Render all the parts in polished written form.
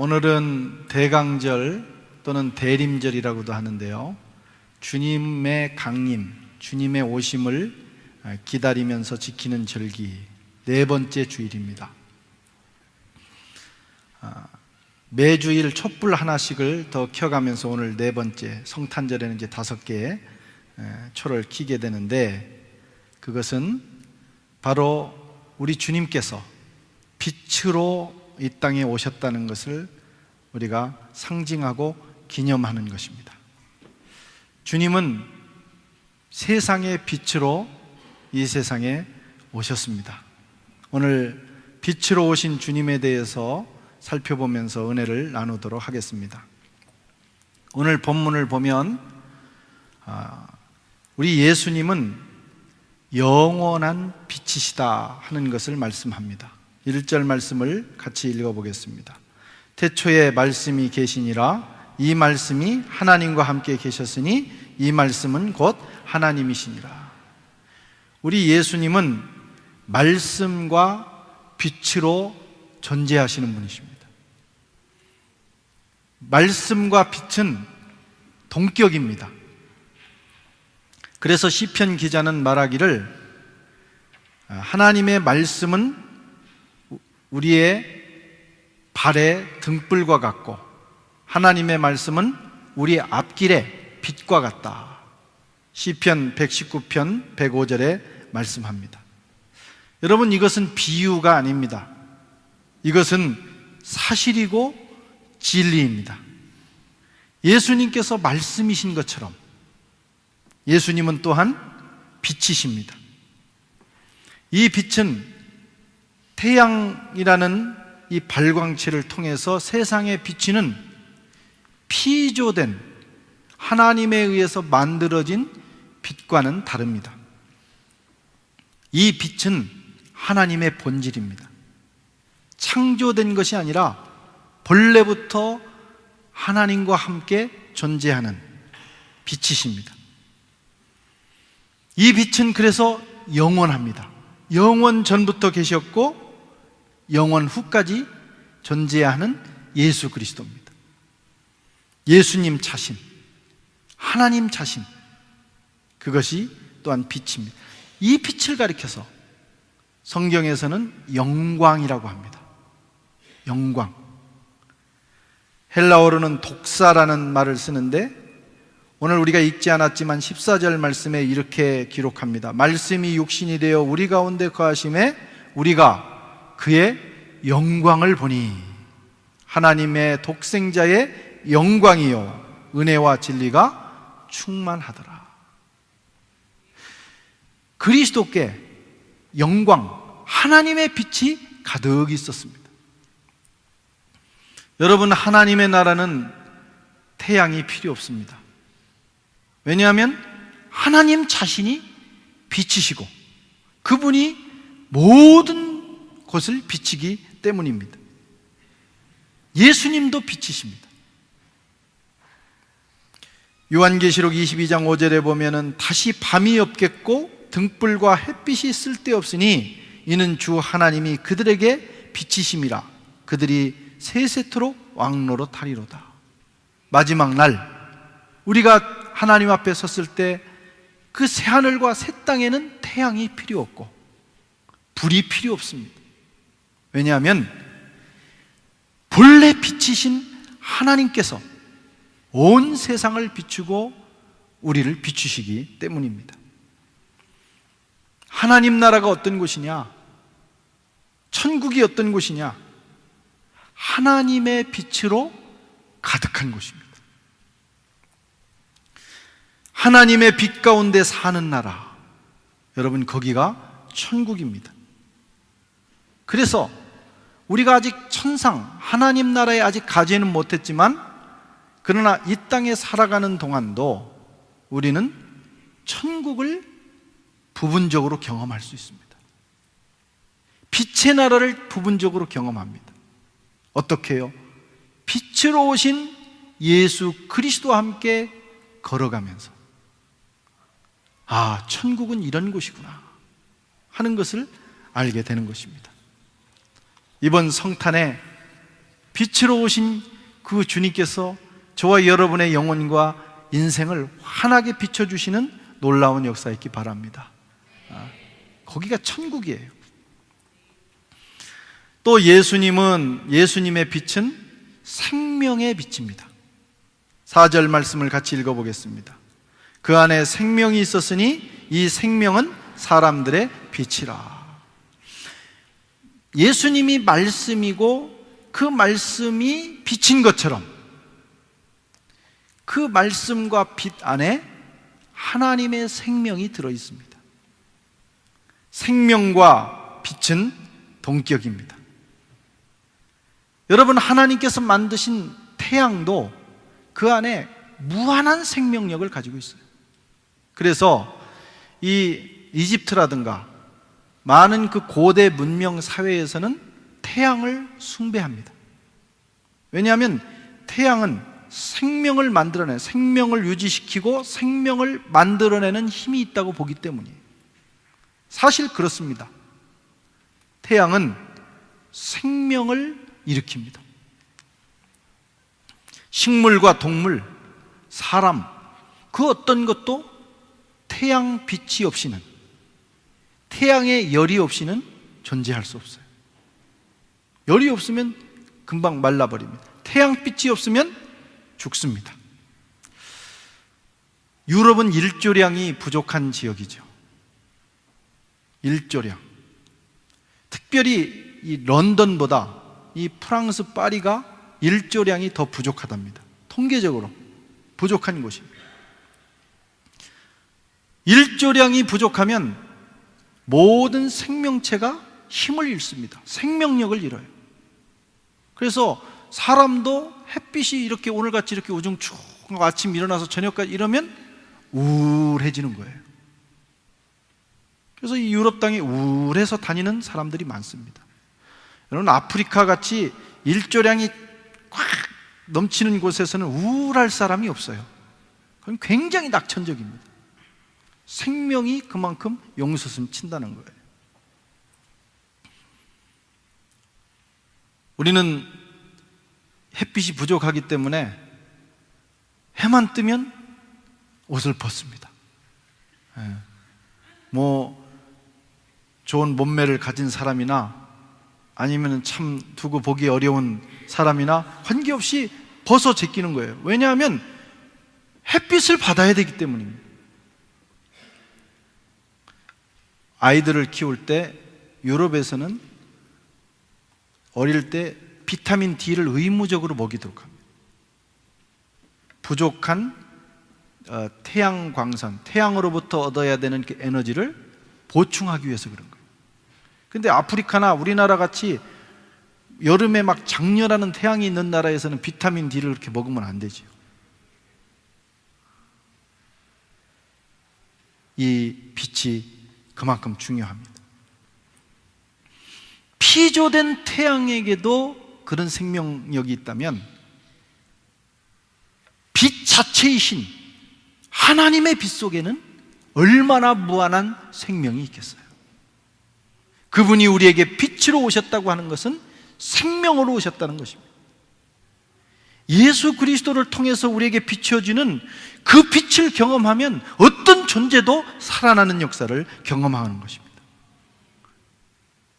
오늘은 대강절 또는 대림절이라고도 하는데요, 주님의 강림, 주님의 오심을 기다리면서 지키는 절기 네 번째 주일입니다. 매주일 촛불 하나씩을 더 켜가면서 오늘 네 번째, 성탄절에는 이제 5개의 초를 켜게 되는데, 그것은 바로 우리 주님께서 빛으로 이 땅에 오셨다는 것을 우리가 상징하고 기념하는 것입니다. 주님은 세상의 빛으로 이 세상에 오셨습니다. 오늘 빛으로 오신 주님에 대해서 살펴보면서 은혜를 나누도록 하겠습니다. 오늘 본문을 보면 우리 예수님은 영원한 빛이시다 하는 것을 말씀합니다. 1절 말씀을 같이 읽어보겠습니다. 태초에 말씀이 계시니라. 이 말씀이 하나님과 함께 계셨으니 이 말씀은 곧 하나님이시니라. 우리 예수님은 말씀과 빛으로 존재하시는 분이십니다. 말씀과 빛은 동격입니다. 그래서 시편 기자는 말하기를, 하나님의 말씀은 우리의 발의 등불과 같고 하나님의 말씀은 우리의 앞길의 빛과 같다. 시편 119편 105절에 말씀합니다. 여러분, 이것은 비유가 아닙니다. 이것은 사실이고 진리입니다. 예수님께서 말씀이신 것처럼 예수님은 또한 빛이십니다. 이 빛은 태양이라는 이 발광체를 통해서 세상에 비치는 피조된 하나님에 의해서 만들어진 빛과는 다릅니다. 이 빛은 하나님의 본질입니다. 창조된 것이 아니라 본래부터 하나님과 함께 존재하는 빛이십니다. 이 빛은 그래서 영원합니다. 영원 전부터 계셨고 영원 후까지 존재하는 예수 그리스도입니다. 예수님 자신, 하나님 자신, 그것이 또한 빛입니다. 이 빛을 가리켜서 성경에서는 영광이라고 합니다. 영광. 헬라어로는 독사라는 말을 쓰는데, 오늘 우리가 읽지 않았지만 14절 말씀에 이렇게 기록합니다. 말씀이 육신이 되어 우리 가운데 거하심에 우리가 그의 영광을 보니 하나님의 독생자의 영광이요 은혜와 진리가 충만하더라. 그리스도께 영광, 하나님의 빛이 가득 있었습니다. 여러분, 하나님의 나라는 태양이 필요 없습니다. 왜냐하면 하나님 자신이 빛이시고 그분이 모든 곳을 비치기 때문입니다. 예수님도 빛이십니다. 요한계시록 22장 5절에 보면은 다시 밤이 없겠고 등불과 햇빛이 쓸데없으니 이는 주 하나님이 그들에게 빛이심이라. 그들이 세세토록 왕노로 타리로다. 마지막 날 우리가 하나님 앞에 섰을 때 그 새하늘과 새 땅에는 태양이 필요 없고 불이 필요 없습니다. 왜냐하면 본래 빛이신 하나님께서 온 세상을 비추고 우리를 비추시기 때문입니다. 하나님 나라가 어떤 곳이냐? 천국이 어떤 곳이냐? 하나님의 빛으로 가득한 곳입니다. 하나님의 빛 가운데 사는 나라, 여러분, 거기가 천국입니다. 그래서 우리가 아직 천상, 하나님 나라에 아직 가지는 못했지만, 그러나 이 땅에 살아가는 동안도 우리는 천국을 부분적으로 경험할 수 있습니다. 빛의 나라를 부분적으로 경험합니다. 어떻게 해요? 빛으로 오신 예수 그리스도와 함께 걸어가면서, 아, 천국은 이런 곳이구나 하는 것을 알게 되는 것입니다. 이번 성탄에 빛으로 오신 그 주님께서 저와 여러분의 영혼과 인생을 환하게 비춰주시는 놀라운 역사였기 바랍니다. 거기가 천국이에요. 또 예수님의 빛은 생명의 빛입니다. 4절 말씀을 같이 읽어보겠습니다. 그 안에 생명이 있었으니 이 생명은 사람들의 빛이라. 예수님이 말씀이고 그 말씀이 빛인 것처럼 그 말씀과 빛 안에 하나님의 생명이 들어있습니다. 생명과 빛은 동격입니다. 여러분, 하나님께서 만드신 태양도 그 안에 무한한 생명력을 가지고 있어요. 그래서 이 이집트라든가 많은 그 고대 문명 사회에서는 태양을 숭배합니다. 왜냐하면 태양은 생명을 만들어내는, 생명을 유지시키고 생명을 만들어내는 힘이 있다고 보기 때문이에요. 사실 그렇습니다. 태양은 생명을 일으킵니다. 식물과 동물, 사람, 그 어떤 것도 태양 빛이 없이는, 태양의 열이 없이는 존재할 수 없어요. 열이 없으면 금방 말라버립니다. 태양빛이 없으면 죽습니다. 유럽은 일조량이 부족한 지역이죠. 일조량. 특별히 이 런던보다 이 프랑스 파리가 일조량이 더 부족하답니다. 통계적으로 부족한 곳입니다. 일조량이 부족하면 모든 생명체가 힘을 잃습니다. 생명력을 잃어요. 그래서 사람도 햇빛이 이렇게 오늘같이 이렇게 우중충 아침 일어나서 저녁까지 이러면 우울해지는 거예요. 그래서 이 유럽 땅에 우울해서 다니는 사람들이 많습니다. 여러분, 아프리카 같이 일조량이 꽉 넘치는 곳에서는 우울할 사람이 없어요. 그건 굉장히 낙천적입니다. 생명이 그만큼 용솟음 친다는 거예요. 우리는 햇빛이 부족하기 때문에 해만 뜨면 옷을 벗습니다. 좋은 몸매를 가진 사람이나 아니면 참 두고 보기 어려운 사람이나 관계없이 벗어 제끼는 거예요. 왜냐하면 햇빛을 받아야 되기 때문입니다. 아이들을 키울 때 유럽에서는 어릴 때 비타민 D를 의무적으로 먹이도록 합니다. 부족한 태양 광선, 태양으로부터 얻어야 되는 그 에너지를 보충하기 위해서 그런 거예요. 근데 아프리카나 우리나라 같이 여름에 막 장렬하는 태양이 있는 나라에서는 비타민 D를 그렇게 먹으면 안 되죠. 이 빛이 그만큼 중요합니다. 피조된 태양에게도 그런 생명력이 있다면 빛 자체이신 하나님의 빛 속에는 얼마나 무한한 생명이 있겠어요. 그분이 우리에게 빛으로 오셨다고 하는 것은 생명으로 오셨다는 것입니다. 예수 그리스도를 통해서 우리에게 비춰지는 그 빛을 경험하면 어떤 존재도 살아나는 역사를 경험하는 것입니다.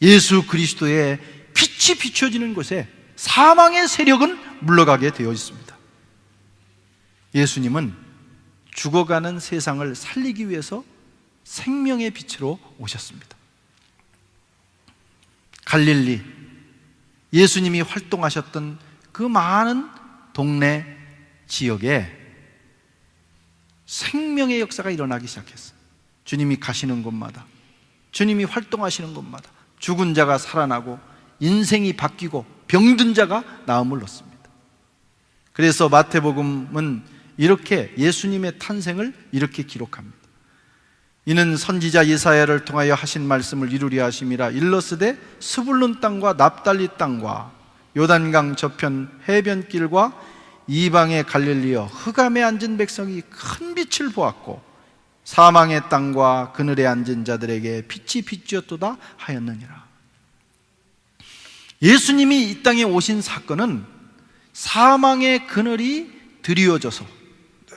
예수 그리스도의 빛이 비춰지는 곳에 사망의 세력은 물러가게 되어 있습니다. 예수님은 죽어가는 세상을 살리기 위해서 생명의 빛으로 오셨습니다. 갈릴리, 예수님이 활동하셨던 그 많은 동네 지역에 생명의 역사가 일어나기 시작했어요. 주님이 가시는 곳마다, 주님이 활동하시는 곳마다 죽은 자가 살아나고 인생이 바뀌고 병든 자가 나음을 얻습니다. 그래서 마태복음은 이렇게 예수님의 탄생을 이렇게 기록합니다. 이는 선지자 예사야를 통하여 하신 말씀을 이루려 하심이라. 일러스되 스불룬 땅과 납달리 땅과 요단강 저편 해변길과 이방의 갈릴리여 흑암에 앉은 백성이 큰 빛을 보았고 사망의 땅과 그늘에 앉은 자들에게 빛이 비추었도다 하였느니라. 예수님이 이 땅에 오신 사건은 사망의 그늘이 드리워져서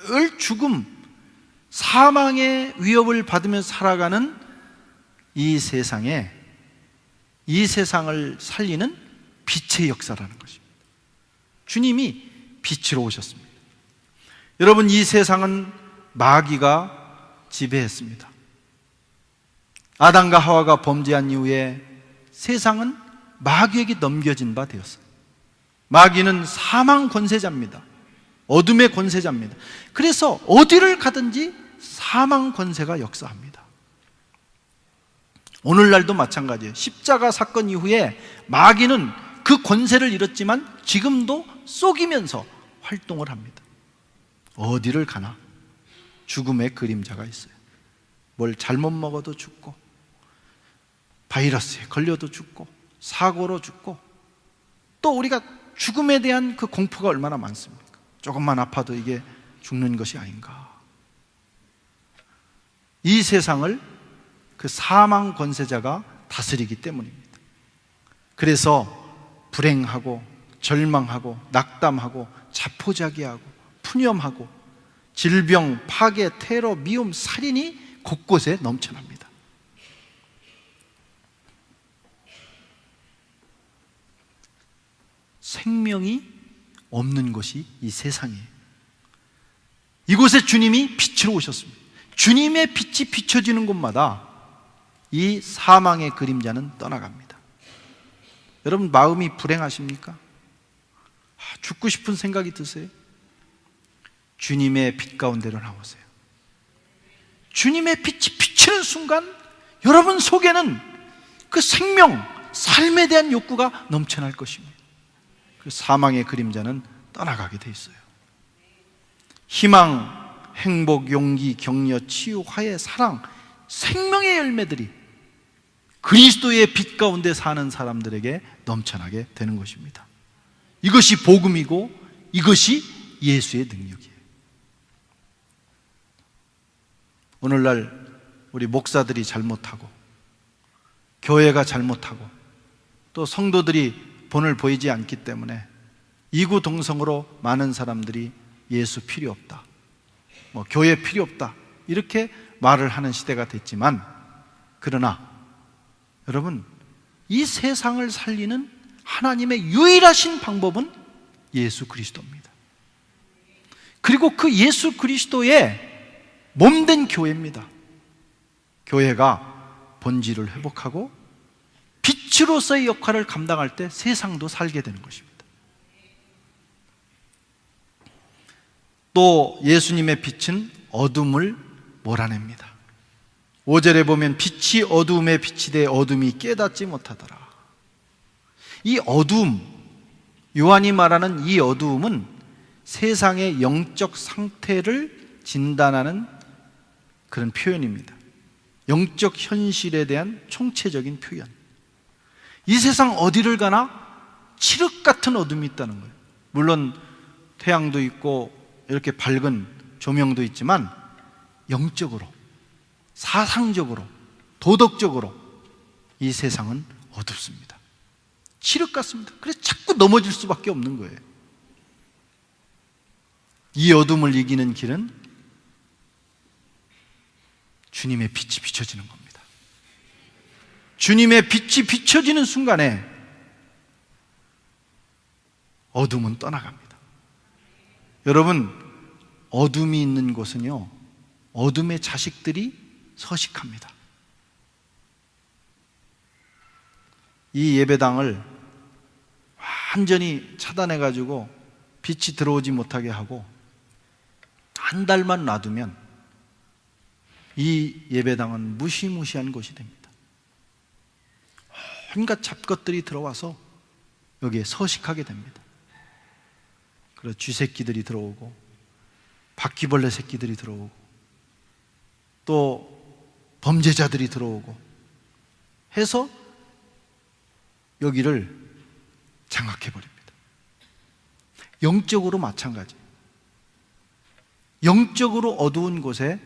늘 죽음, 사망의 위협을 받으며 살아가는 이 세상에, 이 세상을 살리는 빛의 역사라는 것입니다. 주님이 빛으로 오셨습니다. 여러분, 이 세상은 마귀가 지배했습니다. 아담과 하와가 범죄한 이후에 세상은 마귀에게 넘겨진 바 되었어요. 마귀는 사망 권세자입니다. 어둠의 권세자입니다. 그래서 어디를 가든지 사망 권세가 역사합니다. 오늘날도 마찬가지예요. 십자가 사건 이후에 마귀는 그 권세를 잃었지만 지금도 속이면서 활동을 합니다. 어디를 가나 죽음의 그림자가 있어요. 뭘 잘못 먹어도 죽고, 바이러스에 걸려도 죽고, 사고로 죽고, 또 우리가 죽음에 대한 그 공포가 얼마나 많습니까? 조금만 아파도 이게 죽는 것이 아닌가. 이 세상을 그 사망 권세자가 다스리기 때문입니다. 그래서 불행하고 절망하고 낙담하고 자포자기하고 푸념하고 질병, 파괴, 테러, 미움, 살인이 곳곳에 넘쳐납니다. 생명이 없는 것이 이 세상이에요. 이곳에 주님이 빛으로 오셨습니다. 주님의 빛이 비춰지는 곳마다 이 사망의 그림자는 떠나갑니다. 여러분, 마음이 불행하십니까? 죽고 싶은 생각이 드세요? 주님의 빛 가운데로 나오세요. 주님의 빛이 비치는 순간 여러분 속에는 그 생명, 삶에 대한 욕구가 넘쳐날 것입니다. 그 사망의 그림자는 떠나가게 돼 있어요. 희망, 행복, 용기, 격려, 치유, 화해, 사랑, 생명의 열매들이 그리스도의 빛 가운데 사는 사람들에게 넘쳐나게 되는 것입니다. 이것이 복음이고 이것이 예수의 능력이에요. 오늘날 우리 목사들이 잘못하고 교회가 잘못하고 또 성도들이 본을 보이지 않기 때문에 이구동성으로 많은 사람들이 예수 필요 없다, 교회 필요 없다, 이렇게 말을 하는 시대가 됐지만, 그러나 여러분, 이 세상을 살리는 하나님의 유일하신 방법은 예수 그리스도입니다. 그리고 그 예수 그리스도의 몸된 교회입니다. 교회가 본질을 회복하고 빛으로서의 역할을 감당할 때 세상도 살게 되는 것입니다. 또 예수님의 빛은 어둠을 몰아냅니다. 5절에 보면 빛이 어두움에 빛이 돼 어둠이 깨닫지 못하더라. 이 어두움, 요한이 말하는 이 어두움은 세상의 영적 상태를 진단하는 그런 표현입니다. 영적 현실에 대한 총체적인 표현. 이 세상 어디를 가나 칠흑 같은 어둠이 있다는 거예요. 물론 태양도 있고 이렇게 밝은 조명도 있지만 영적으로, 사상적으로, 도덕적으로 이 세상은 어둡습니다. 칠흑 같습니다. 그래서 자꾸 넘어질 수밖에 없는 거예요. 이 어둠을 이기는 길은 주님의 빛이 비춰지는 겁니다. 주님의 빛이 비춰지는 순간에 어둠은 떠나갑니다. 여러분, 어둠이 있는 곳은요, 어둠의 자식들이 서식합니다. 이 예배당을 완전히 차단해가지고 빛이 들어오지 못하게 하고 한 달만 놔두면 이 예배당은 무시무시한 곳이 됩니다. 온갖 잡것들이 들어와서 여기에 서식하게 됩니다. 그래서 쥐새끼들이 들어오고 바퀴벌레 새끼들이 들어오고 또 범죄자들이 들어오고 해서 여기를 장악해버립니다. 영적으로 마찬가지예요. 영적으로 어두운 곳에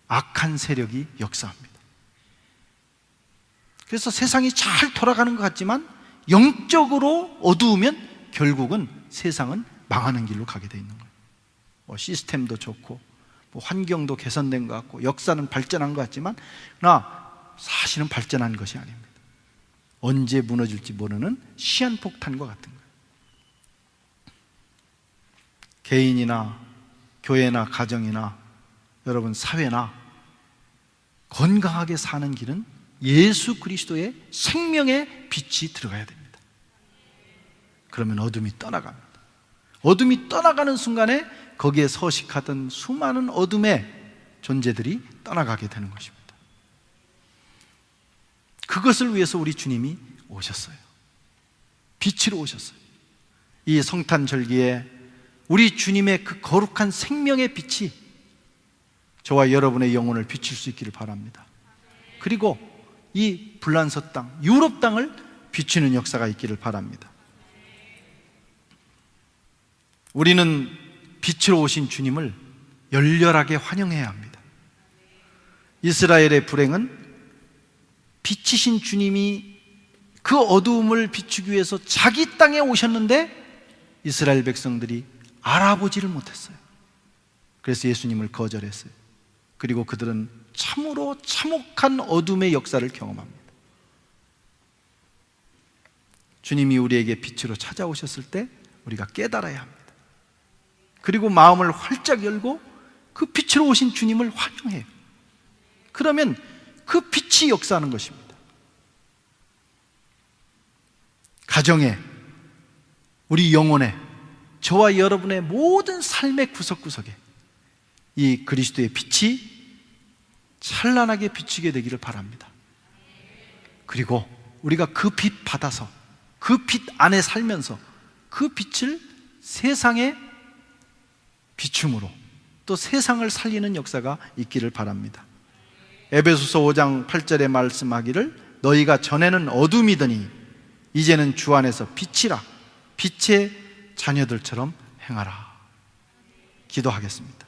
악한 세력이 역사합니다. 그래서 세상이 잘 돌아가는 것 같지만 영적으로 어두우면 결국은 세상은 망하는 길로 가게 돼 있는 거예요. 뭐 시스템도 좋고 뭐 환경도 개선된 것 같고 역사는 발전한 것 같지만 그러나 사실은 발전한 것이 아닙니다. 언제 무너질지 모르는 시한폭탄과 같은 거예요. 개인이나 교회나 가정이나 여러분 사회나 건강하게 사는 길은 예수 그리스도의 생명의 빛이 들어가야 됩니다. 그러면 어둠이 떠나갑니다. 어둠이 떠나가는 순간에 거기에 서식하던 수많은 어둠의 존재들이 떠나가게 되는 것입니다. 그것을 위해서 우리 주님이 오셨어요. 빛으로 오셨어요. 이 성탄절기에 우리 주님의 그 거룩한 생명의 빛이 저와 여러분의 영혼을 비칠 수 있기를 바랍니다. 그리고 이 불란서 땅, 유럽 땅을 비추는 역사가 있기를 바랍니다. 우리는 빛으로 오신 주님을 열렬하게 환영해야 합니다. 이스라엘의 불행은 빛이신 주님이 그 어두움을 비추기 위해서 자기 땅에 오셨는데 이스라엘 백성들이 알아보지를 못했어요. 그래서 예수님을 거절했어요. 그리고 그들은 참으로 참혹한 어둠의 역사를 경험합니다. 주님이 우리에게 빛으로 찾아오셨을 때 우리가 깨달아야 합니다. 그리고 마음을 활짝 열고 그 빛으로 오신 주님을 환영해요. 그러면 그 빛이 역사하는 것입니다. 가정에, 우리 영혼에, 저와 여러분의 모든 삶의 구석구석에 이 그리스도의 빛이 찬란하게 비치게 되기를 바랍니다. 그리고 우리가 그 빛 받아서 그 빛 안에 살면서 그 빛을 세상에 비춤으로 또 세상을 살리는 역사가 있기를 바랍니다. 에베소서 5장 8절에 말씀하기를 너희가 전에는 어둠이더니 이제는 주 안에서 빛이라 빛의 자녀들처럼 행하라. 기도하겠습니다.